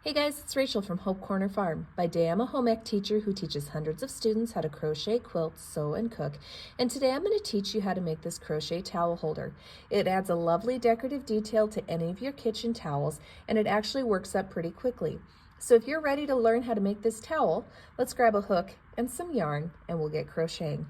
Hey guys, it's Rachel from Hope Corner Farm. By day I'm a home ec teacher who teaches hundreds of students how to crochet, quilt, sew, and cook. And today I'm going to teach you how to make this crochet towel holder. It adds a lovely decorative detail to any of your kitchen towels, and it actually works up pretty quickly. So if you're ready to learn how to make this towel, let's grab a hook and some yarn and we'll get crocheting.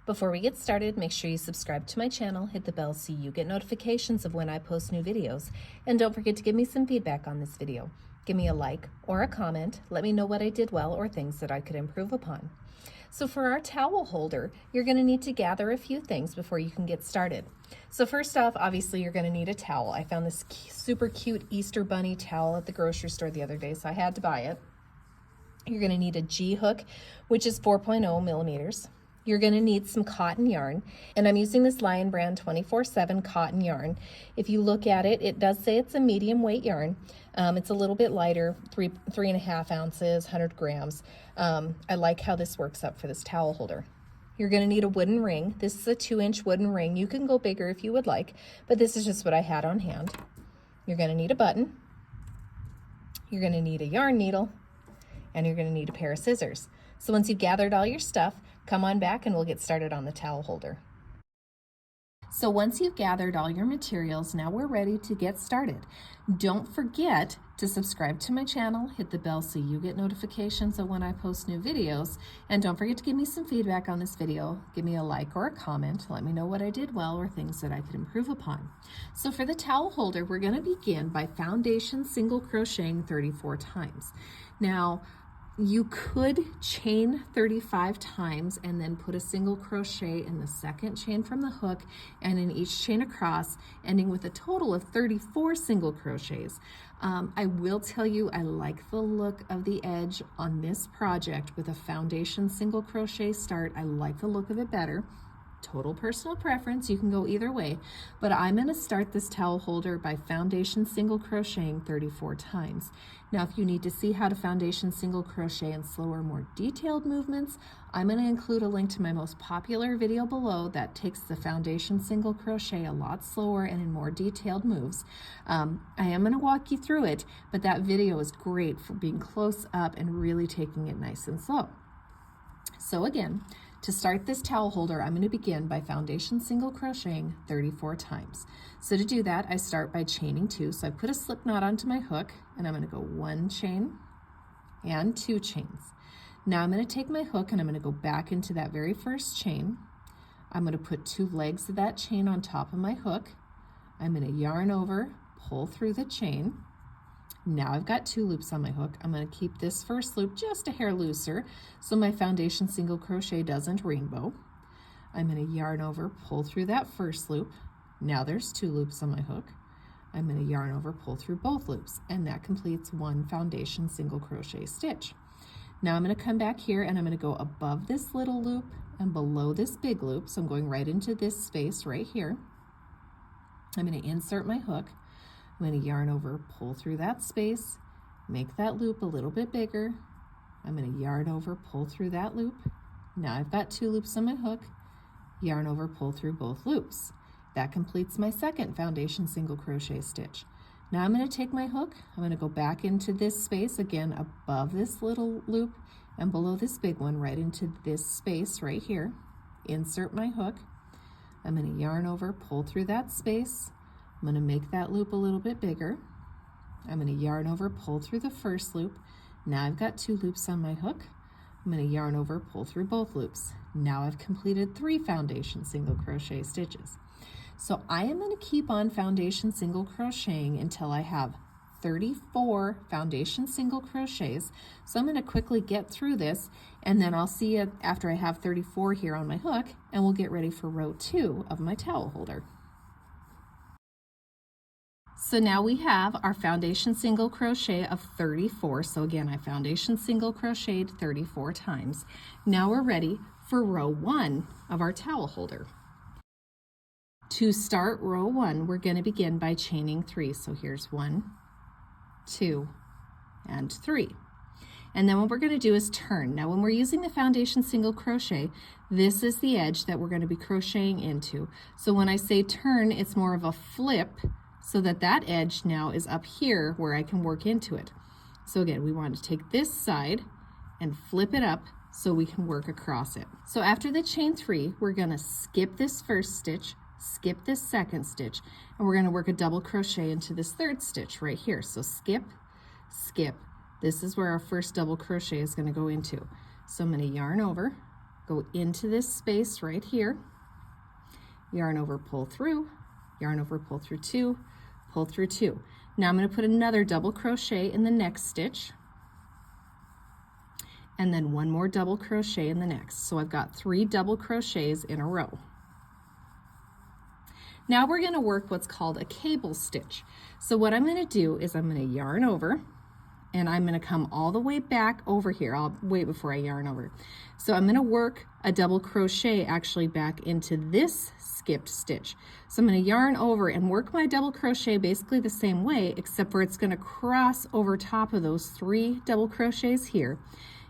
Before we get started, make sure you subscribe to my channel, hit the bell so you get notifications of when I post new videos, and don't forget to give me some feedback on this video. Give me a like or a comment, let me know what I did well or things that I could improve upon. So for our towel holder, you're going to need to gather a few things before you can get started. So first off, obviously you're going to need a towel. I found this super cute Easter bunny towel at the grocery store the other day, so I had to buy it. You're going to need a G hook, which is 4.0 millimeters. You're going to need some cotton yarn, and I'm using this Lion Brand 24/7 cotton yarn. If you look at it, it does say it's a medium weight yarn. It's a little bit lighter, 3.5 ounces, 100 grams. I like how this works up for this towel holder. You're going to need a wooden ring. This is a 2-inch wooden ring. You can go bigger if you would like, but this is just what I had on hand. You're going to need a button. You're going to need a yarn needle, and you're going to need a pair of scissors. So once you've gathered all your stuff, come on back and we'll get started on the towel holder. So once you've gathered all your materials, now we're ready to get started. Don't forget to subscribe to my channel, hit the bell so you get notifications of when I post new videos, and don't forget to give me some feedback on this video. Give me a like or a comment, let me know what I did well or things that I could improve upon. So for the towel holder, we're going to begin by foundation single crocheting 34 times. Now, you could chain 35 times and then put a single crochet in the second chain from the hook and in each chain across, ending with a total of 34 single crochets. I will tell you, I like the look of the edge on this project with a foundation single crochet start. I like the look of it better. Total personal preference, you can go either way, but I'm going to start this towel holder by foundation single crocheting 34 times. Now if you need to see how to foundation single crochet in slower, more detailed movements, I'm going to include a link to my most popular video below that takes the foundation single crochet a lot slower and in more detailed moves. I am going to walk you through it, but that video is great for being close up and really taking it nice and slow. So again, to start this towel holder, I'm going to begin by foundation single crocheting 34 times. So to do that, I start by chaining 2. So I put a slip knot onto my hook, and I'm going to go 1 chain and 2 chains. Now I'm going to take my hook and I'm going to go back into that very first chain. I'm going to put 2 legs of that chain on top of my hook. I'm going to yarn over, pull through the chain. Now I've got 2 loops on my hook. I'm going to keep this first loop just a hair looser so my foundation single crochet doesn't rainbow. I'm going to yarn over, pull through that first loop. Now there's 2 loops on my hook. I'm going to yarn over, pull through both loops, and that completes 1 foundation single crochet stitch. Now I'm going to come back here and I'm going to go above this little loop and below this big loop. So I'm going right into this space right here. I'm going to insert my hook. I'm going to yarn over, pull through that space, make that loop a little bit bigger. I'm going to yarn over, pull through that loop. Now I've got 2 loops on my hook, yarn over, pull through both loops. That completes my second foundation single crochet stitch. Now I'm going to take my hook, I'm going to go back into this space again above this little loop and below this big one, right into this space right here. Insert my hook. I'm going to yarn over, pull through that space. I'm going to make that loop a little bit bigger. I'm going to yarn over, pull through the first loop. Now I've got 2 loops on my hook. I'm going to yarn over, pull through both loops. Now I've completed 3 foundation single crochet stitches. So I am going to keep on foundation single crocheting until I have 34 foundation single crochets. So I'm going to quickly get through this, and then I'll see you after I have 34 here on my hook, and we'll get ready for row 2 of my towel holder. So now we have our foundation single crochet of 34. So again, I foundation single crocheted 34 times. Now we're ready for row 1 of our towel holder. To start row 1, we're going to begin by chaining 3. So here's 1, 2, and 3. And then what we're going to do is turn. Now when we're using the foundation single crochet, this is the edge that we're going to be crocheting into. So when I say turn, it's more of a flip so that that edge now is up here where I can work into it. So again, we want to take this side and flip it up so we can work across it. So after the chain 3, we're going to skip this first stitch, skip this second stitch, and we're going to work a double crochet into this third stitch right here. So skip, skip. This is where our first double crochet is going to go into. So I'm going to yarn over, go into this space right here, yarn over, pull through, yarn over, pull through 2, pull through 2. Now I'm going to put another double crochet in the next stitch, and then one more double crochet in the next. So I've got 3 double crochets in a row. Now we're going to work what's called a cable stitch. So what I'm going to do is I'm going to yarn over, and I'm going to come all the way back over here. I'll wait before I yarn over. So I'm going to work a double crochet actually back into this skipped stitch. So I'm going to yarn over and work my double crochet basically the same way, except for it's going to cross over top of those 3 double crochets here,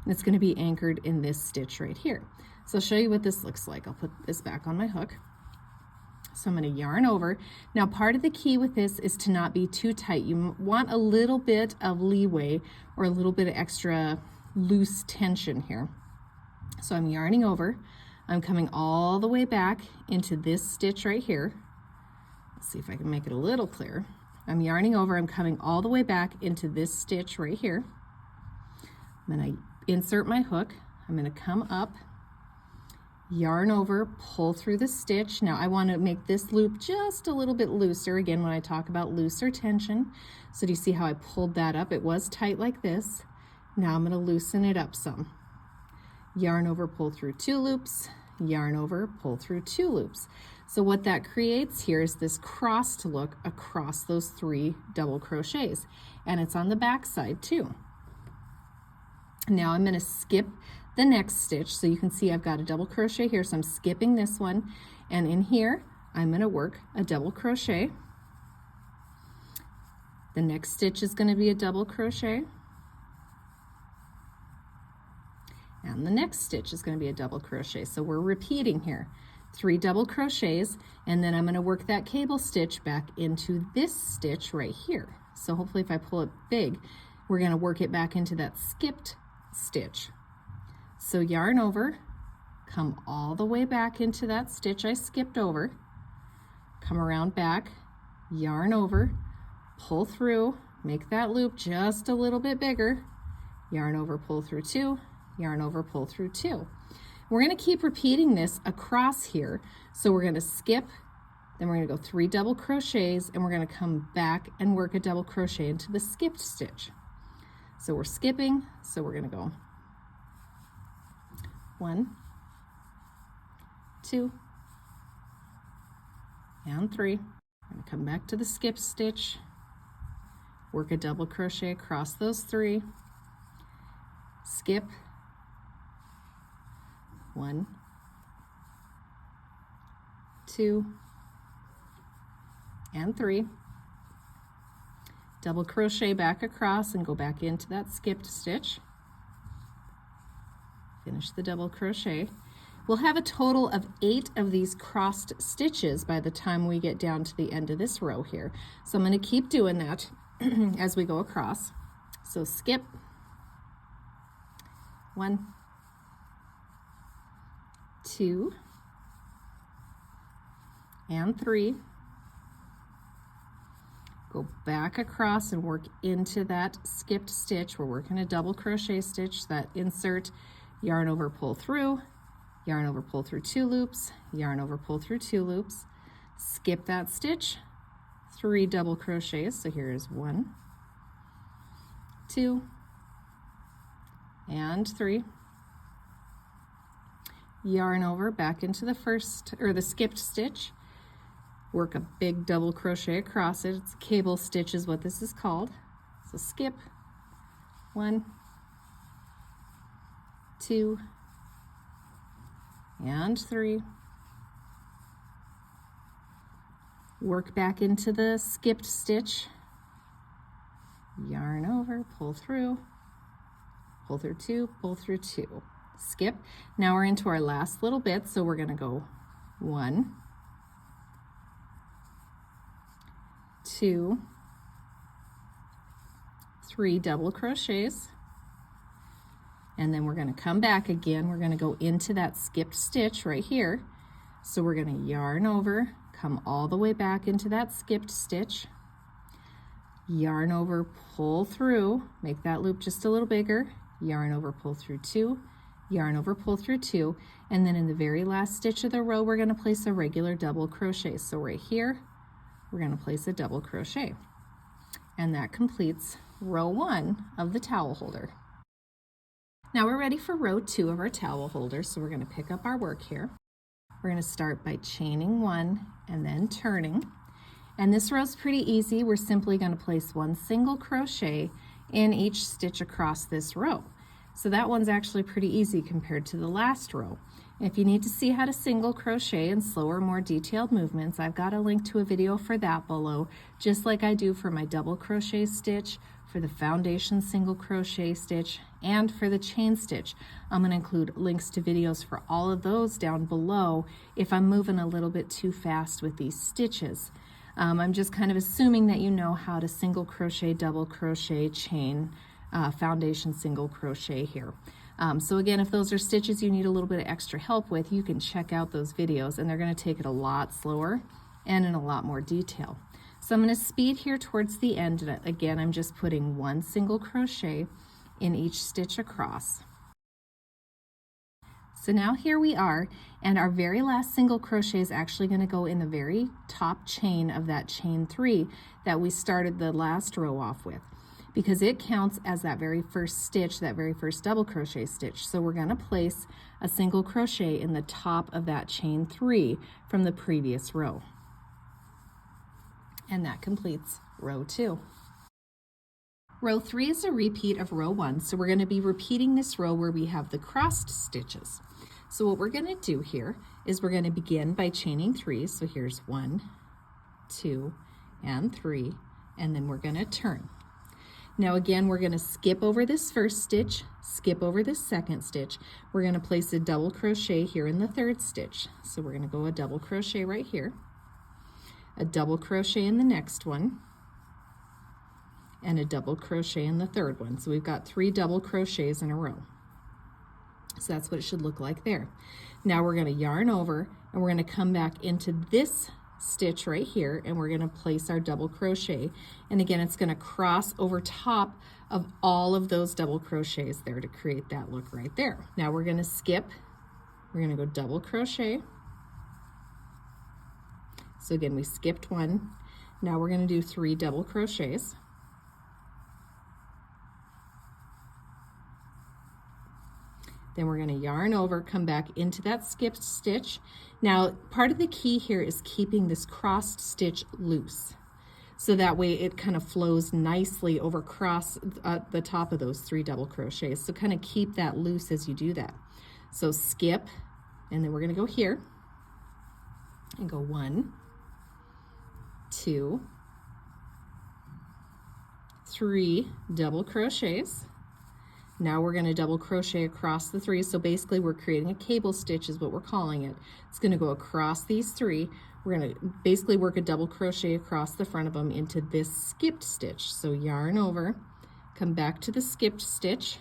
and it's going to be anchored in this stitch right here. So I'll show you what this looks like. I'll put this back on my hook. So I'm going to yarn over. Now part of the key with this is to not be too tight. You want a little bit of leeway or a little bit of extra loose tension here. So I'm yarning over. I'm coming all the way back into this stitch right here. Let's see if I can make it a little clearer. I'm yarning over. I'm coming all the way back into this stitch right here. I'm going to insert my hook. I'm going to come up, yarn over, pull through the stitch. Now I want to make this loop just a little bit looser, again when I talk about looser tension. So do you see how I pulled that up? It was tight like this. Now I'm going to loosen it up some. Yarn over, pull through 2 loops, yarn over, pull through 2 loops. So what that creates here is this crossed look across those 3 double crochets, and it's on the back side too. Now I'm going to skip the next stitch, so you can see I've got a double crochet here, so I'm skipping this one, and in here I'm going to work a double crochet. The next stitch is going to be a double crochet, and the next stitch is going to be a double crochet. So we're repeating here 3 double crochets, and then I'm going to work that cable stitch back into this stitch right here. So hopefully if I pull it big, we're going to work it back into that skipped stitch. So yarn over, come all the way back into that stitch I skipped over, come around back, yarn over, pull through, make that loop just a little bit bigger, yarn over, pull through 2, yarn over, pull through 2. We're going to keep repeating this across here. So we're going to skip, then we're going to go 3 double crochets, and we're going to come back and work a double crochet into the skipped stitch. So we're skipping, so we're going to go 1, 2, and 3. I'm going to come back to the skip stitch, work a double crochet across those 3, skip, 1, 2, and 3. Double crochet back across and go back into that skipped stitch. Finish the double crochet. We'll have a total of 8 of these crossed stitches by the time we get down to the end of this row here. So I'm going to keep doing that as we go across. So skip, 1, 2, and 3. Go back across and work into that skipped stitch. We're working a double crochet stitch, that insert, yarn over, pull through, yarn over, pull through 2 loops, yarn over, pull through 2 loops, skip that stitch, 3 double crochets. So here's 1, 2, and 3. Yarn over back into the first, or the skipped stitch, work a big double crochet across it. It's a cable stitch is what this is called. So skip, 1, 2, and 3. Work back into the skipped stitch, yarn over, pull through, pull through 2, pull through 2, skip. Now we're into our last little bit, so we're going to go 1, 2, 3 double crochets, and then we're going to come back again. We're going to go into that skipped stitch right here. So we're going to yarn over, come all the way back into that skipped stitch, yarn over, pull through, make that loop just a little bigger, yarn over, pull through 2, yarn over, pull through 2, and then in the very last stitch of the row we're going to place a regular double crochet. So right here we're going to place a double crochet, and that completes row 1 of the towel holder. Now we're ready for row 2 of our towel holder, so we're going to pick up our work here. We're going to start by chaining 1 and then turning. And this row's pretty easy. We're simply going to place 1 single crochet in each stitch across this row. So that one's actually pretty easy compared to the last row. If you need to see how to single crochet in slower, more detailed movements, I've got a link to a video for that below, just like I do for my double crochet stitch, for the foundation single crochet stitch, and for the chain stitch. I'm going to include links to videos for all of those down below if I'm moving a little bit too fast with these stitches. I'm just kind of assuming that you know how to single crochet, double crochet, chain, foundation single crochet here. So again, if those are stitches you need a little bit of extra help with, you can check out those videos, and they're going to take it a lot slower and in a lot more detail. So I'm going to speed here towards the end, and again I'm just putting 1 single crochet in each stitch across. So now here we are, and our very last single crochet is actually going to go in the very top chain of that chain 3 that we started the last row off with, because it counts as that very first stitch, that very first double crochet stitch. So we're going to place a single crochet in the top of that chain 3 from the previous row. And that completes row 2. Row 3 is a repeat of row 1, so we're going to be repeating this row where we have the crossed stitches. So what we're going to do here is we're going to begin by chaining 3. So here's 1, 2, and 3, and then we're going to turn. Now again, we're going to skip over this first stitch, skip over this second stitch. We're going to place a double crochet here in the third stitch. So we're going to go a double crochet right here, a double crochet in the next one, and a double crochet in the third one. So we've got 3 double crochets in a row. So that's what it should look like there. Now we're going to yarn over, and we're going to come back into this stitch right here, and we're going to place our double crochet, and again it's going to cross over top of all of those double crochets there to create that look right there. Now we're going to skip, we're going to go double crochet. So again, we skipped 1. Now we're going to do 3 double crochets. Then we're going to yarn over, come back into that skipped stitch. Now, part of the key here is keeping this crossed stitch loose, so that way it kind of flows nicely over across the top of those 3 double crochets. So kind of keep that loose as you do that. So skip, and then we're going to go here and go 1, 2, 3 double crochets. Now we're going to double crochet across the 3, so basically we're creating a cable stitch is what we're calling it. It's going to go across these 3. We're going to basically work a double crochet across the front of them into this skipped stitch. So yarn over, come back to the skipped stitch,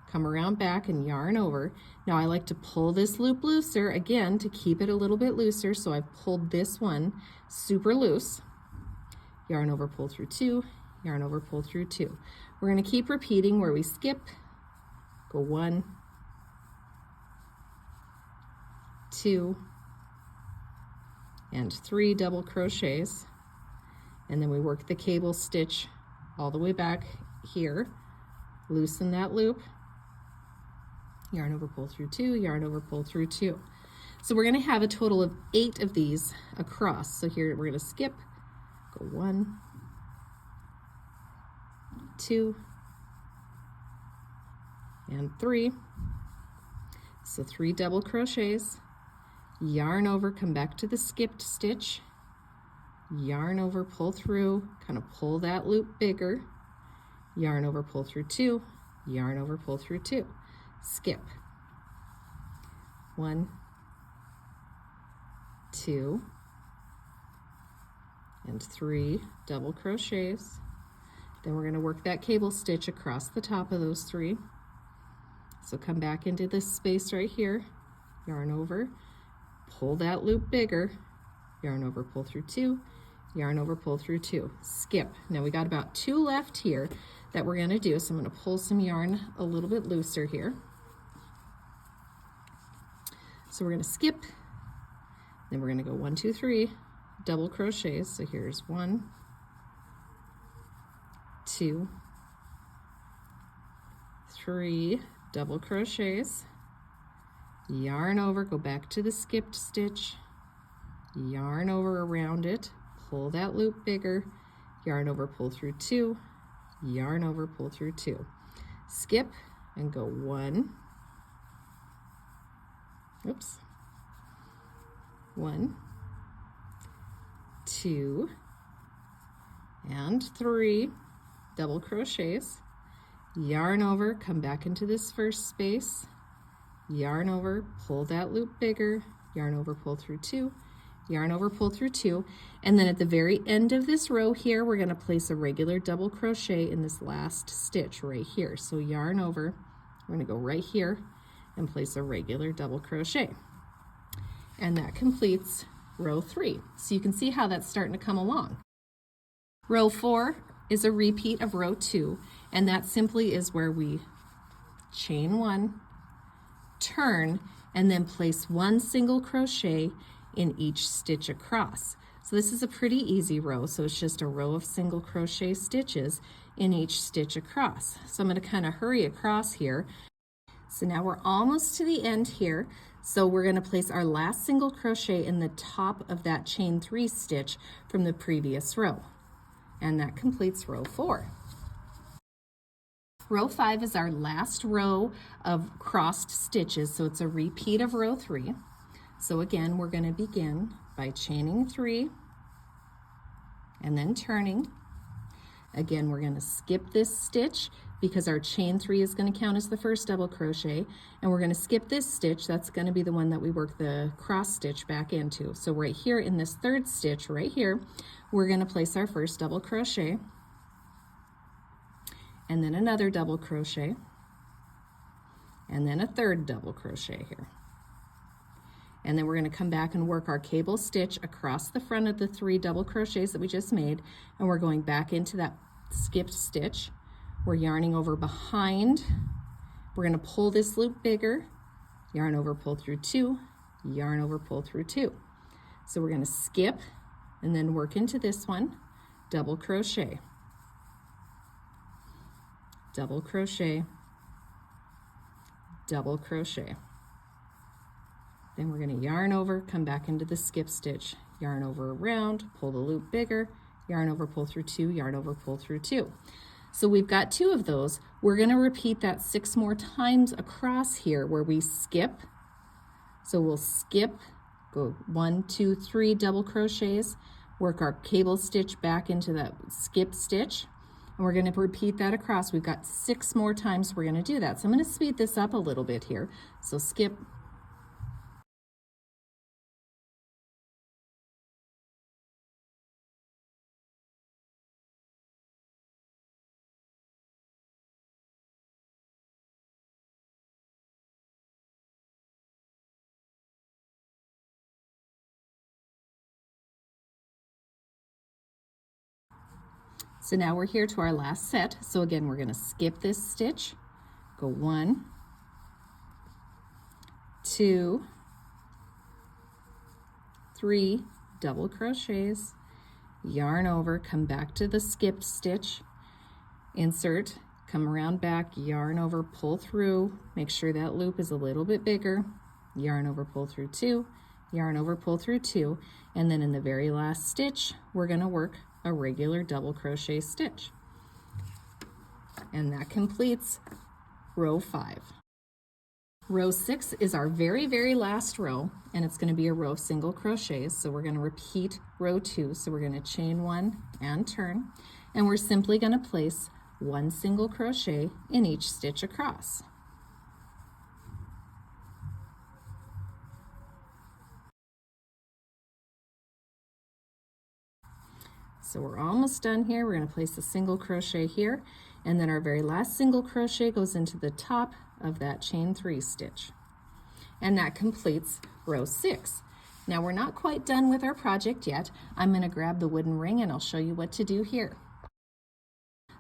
come around back and yarn over. Now I like to pull this loop looser again to keep it a little bit looser, so I've pulled this one super loose. Yarn over, pull through 2, yarn over, pull through 2. We're going to keep repeating where we skip, go 1, 2, and 3 double crochets, and then we work the cable stitch all the way back here, loosen that loop, yarn over, pull through 2, yarn over, pull through 2. So we're going to have a total of 8 of these across. So here we're going to skip, go 1, 2, and 3. So 3 double crochets, yarn over, come back to the skipped stitch, yarn over, pull through, kind of pull that loop bigger, yarn over, pull through 2, yarn over, pull through 2, skip, 1, 2, and 3 double crochets. Then we're going to work that cable stitch across the top of those 3. So come back into this space right here, yarn over, pull that loop bigger, yarn over, pull through 2, yarn over, pull through 2, skip. Now we got about 2 left here that we're going to do, so I'm going to pull some yarn a little bit looser here. So we're going to skip, then we're going to go 1, 2, 3 double crochets. So here's 1, 2, 3 double crochets, yarn over, go back to the skipped stitch, yarn over around it, pull that loop bigger, yarn over, pull through 2, yarn over, pull through 2, skip, and go 1, 1, 2, and 3 double crochets, yarn over, come back into this first space, yarn over, pull that loop bigger, yarn over, pull through 2, yarn over, pull through 2, and then at the very end of this row here, we're going to place a regular double crochet in this last stitch right here. So yarn over, we're going to go right here and place a regular double crochet. And that completes row 3. So you can see how that's starting to come along. Row 4 is a repeat of row 2, and that simply is where we chain 1, turn, and then place 1 single crochet in each stitch across. So this is a pretty easy row, so it's just a row of single crochet stitches in each stitch across. So I'm going to kind of hurry across here. So now we're almost to the end here. So we're going to place our last single crochet in the top of that chain 3 stitch from the previous row. And that completes row 4. Row 5 is our last row of crossed stitches, so it's a repeat of row 3. So again, we're going to begin by chaining 3 and then turning. Again, we're going to skip this stitch because our chain 3 is going to count as the first double crochet, and we're going to skip this stitch. That's going to be the one that we work the cross stitch back into. So right here in this 3rd stitch right here, we're going to place our first double crochet, and then another double crochet, and then a 3rd double crochet here. And then we're going to come back and work our cable stitch across the front of the 3 double crochets that we just made, and we're going back into that skipped stitch. We're yarning over behind. We're going to pull this loop bigger, yarn over, pull through 2, yarn over, pull through 2. So we're going to skip and then work into this one, double crochet, double crochet, double crochet. Then we're going to yarn over, come back into the skip stitch, yarn over around, pull the loop bigger, yarn over, pull through 2, yarn over, pull through 2. So we've got 2 of those. We're going to repeat that 6 more times across here where we skip. So we'll skip, go 1, 2, 3 double crochets, work our cable stitch back into that skip stitch, and we're going to repeat that across. We've got 6 more times we're going to do that. So I'm going to speed this up a little bit here. So skip, so now we're here to our last set. So again, we're going to skip this stitch, go 1, 2, 3 double crochets, yarn over, come back to the skipped stitch, insert, come around back, yarn over, pull through, make sure that loop is a little bit bigger, yarn over, pull through 2, yarn over, pull through 2, and then in the very last stitch, we're going to work a regular double crochet stitch. And that completes row 5. Row 6 is our very, very last row, and it's going to be a row of single crochets. So we're going to repeat row 2. So we're going to chain 1 and turn, and we're simply going to place 1 single crochet in each stitch across. So we're almost done here. We're going to place a single crochet here, and then our very last single crochet goes into the top of that chain 3 stitch. And that completes row 6. Now we're not quite done with our project yet. I'm going to grab the wooden ring and I'll show you what to do here.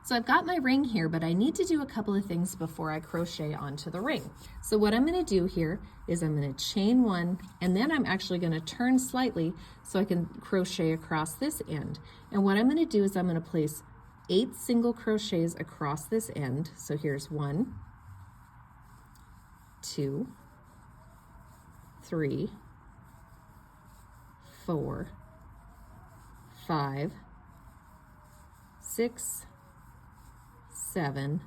So I've got my ring here, but I need to do a couple of things before I crochet onto the ring. So what I'm going to do here is I'm going to chain 1, and then I'm actually going to turn slightly so I can crochet across this end. And what I'm going to do is I'm going to place 8 single crochets across this end. So here's 1, 2, 3, 4, 5, 6, 7,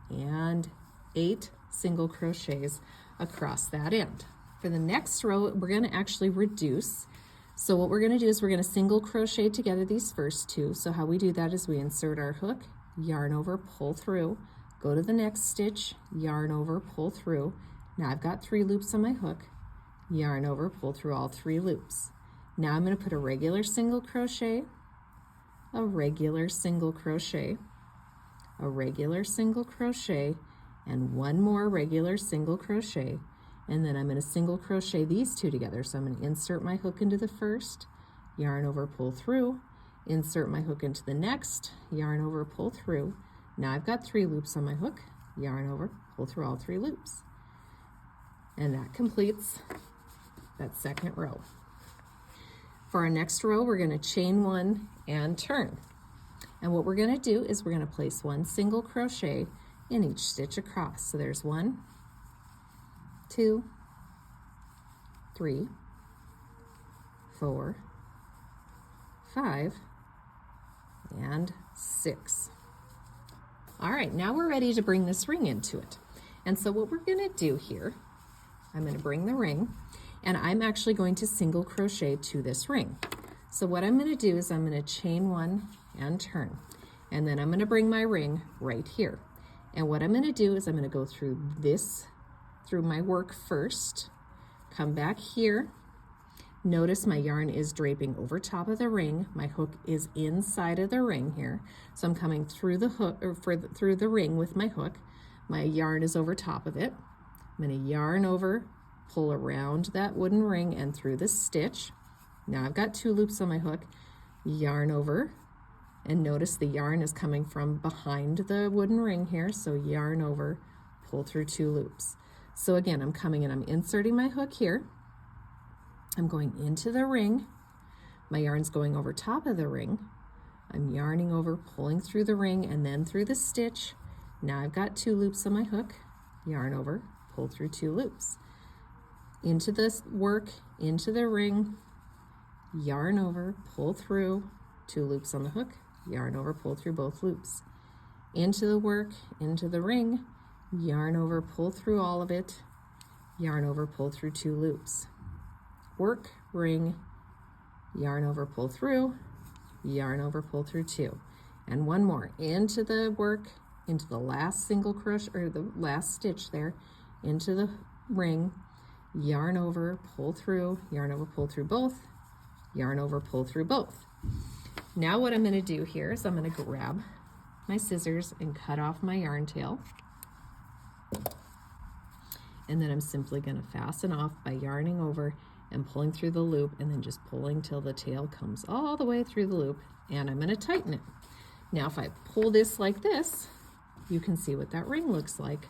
and 8 single crochets across that end. For the next row, we're going to actually reduce. So what we're going to do is we're going to single crochet together these first 2. So how we do that is we insert our hook, yarn over, pull through, go to the next stitch, yarn over, pull through. Now I've got 3 loops on my hook, yarn over, pull through all 3 loops. Now I'm going to put a regular single crochet, a regular single crochet, a regular single crochet, and 1 more regular single crochet, and then I'm going to single crochet these 2 together. So I'm going to insert my hook into the first, yarn over, pull through, insert my hook into the next, yarn over, pull through. Now I've got 3 loops on my hook, yarn over, pull through all 3 loops, and that completes that second row. For our next row, we're going to chain 1 and turn. And what we're going to do is we're going to place 1 single crochet in each stitch across. So there's 1, 2, 3, 4, 5, and 6. All right, now we're ready to bring this ring into it. And so what we're going to do here, I'm going to bring the ring, and I'm actually going to single crochet to this ring. So what I'm going to do is I'm going to chain 1 and turn, and then I'm going to bring my ring right here. And what I'm going to do is I'm going to go through my work first, come back here. Notice my yarn is draping over top of the ring. My hook is inside of the ring here. So I'm coming through the hook, or through the ring with my hook. My yarn is over top of it. I'm going to yarn over, pull around that wooden ring and through this stitch. Now I've got 2 loops on my hook, yarn over, and notice the yarn is coming from behind the wooden ring here. So yarn over, pull through 2 loops. So again, I'm coming and I'm inserting my hook here. I'm going into the ring. My yarn's going over top of the ring. I'm yarning over, pulling through the ring and then through the stitch. Now I've got 2 loops on my hook, yarn over, pull through 2 loops. Into this work, into the ring, yarn over, pull through, 2 loops on the hook, yarn over, pull through both loops. Into the work, into the ring, yarn over, pull through all of it, yarn over, pull through 2 loops. Work, ring, yarn over, pull through, yarn over, pull through 2. And 1 more, into the work, into the last single crochet, or the last stitch there, into the ring, yarn over, pull through, yarn over, pull through both, yarn over, pull through both. Now what I'm going to do here is I'm going to grab my scissors and cut off my yarn tail. And then I'm simply going to fasten off by yarning over and pulling through the loop, and then just pulling till the tail comes all the way through the loop, and I'm going to tighten it. Now if I pull this like this, you can see what that ring looks like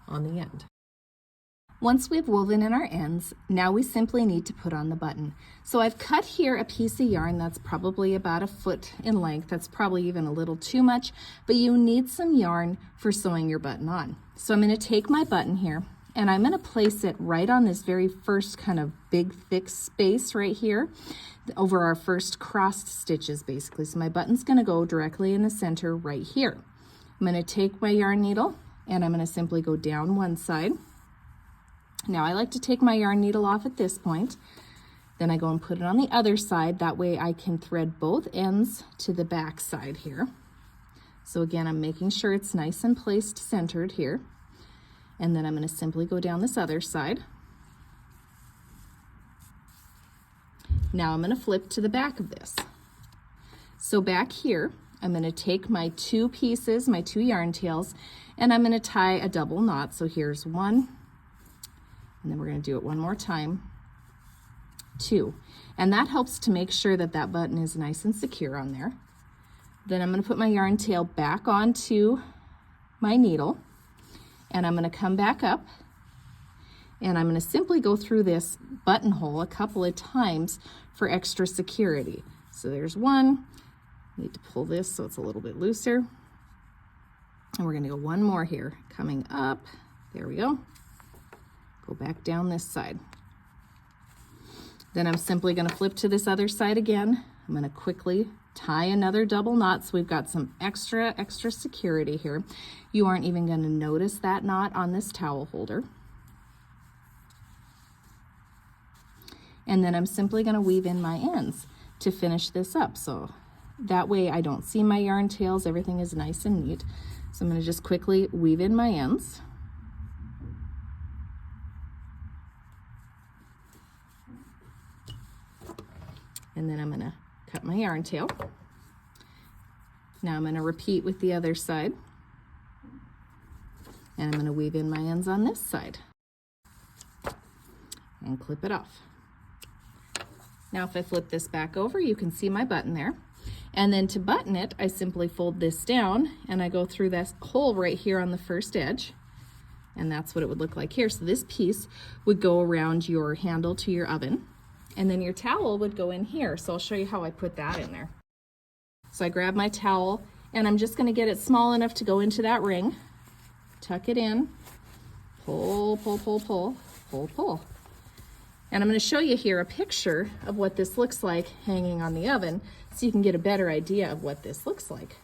on the end. Once we've woven in our ends, now we simply need to put on the button. So I've cut here a piece of yarn that's probably about 1 foot in length. That's probably even a little too much, but you need some yarn for sewing your button on. So I'm going to take my button here and I'm going to place it right on this very first kind of big thick space right here over our first crossed stitches basically. So my button's going to go directly in the center right here. I'm going to take my yarn needle and I'm going to simply go down one side. Now I like to take my yarn needle off at this point, then I go and put it on the other side. That way I can thread both ends to the back side here. So again, I'm making sure it's nice and placed centered here. And then I'm going to simply go down this other side. Now I'm going to flip to the back of this. So back here, I'm going to take my 2 pieces, my 2 yarn tails, and I'm going to tie a double knot. So here's 1, and then we're going to do it one more time, 2. And that helps to make sure that that button is nice and secure on there. Then I'm going to put my yarn tail back onto my needle, and I'm going to come back up, and I'm going to simply go through this buttonhole a couple of times for extra security. So there's 1. Need to pull this so it's a little bit looser. And we're going to go 1 more here, coming up. There we go. Go back down this side. Then I'm simply going to flip to this other side again. I'm going to quickly tie another double knot so we've got some extra security here. You aren't even going to notice that knot on this towel holder. And then I'm simply going to weave in my ends to finish this up. So that way I don't see my yarn tails, everything is nice and neat. So I'm going to just quickly weave in my ends. And then I'm going to cut my yarn tail. Now I'm going to repeat with the other side. And I'm going to weave in my ends on this side. And clip it off. Now if I flip this back over, you can see my button there. And then to button it, I simply fold this down and I go through this hole right here on the first edge. And that's what it would look like here. So this piece would go around your handle to your oven. And then your towel would go in here. So I'll show you how I put that in there. So I grab my towel and I'm just going to get it small enough to go into that ring. Tuck it in. Pull, pull, pull, pull, pull, pull. And I'm going to show you here a picture of what this looks like hanging on the oven so you can get a better idea of what this looks like.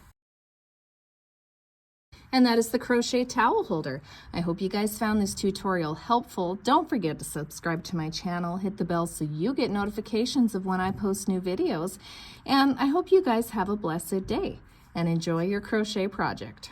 And that is the crochet towel holder. I hope you guys found this tutorial helpful. Don't forget to subscribe to my channel, hit the bell so you get notifications of when I post new videos. And I hope you guys have a blessed day and enjoy your crochet project.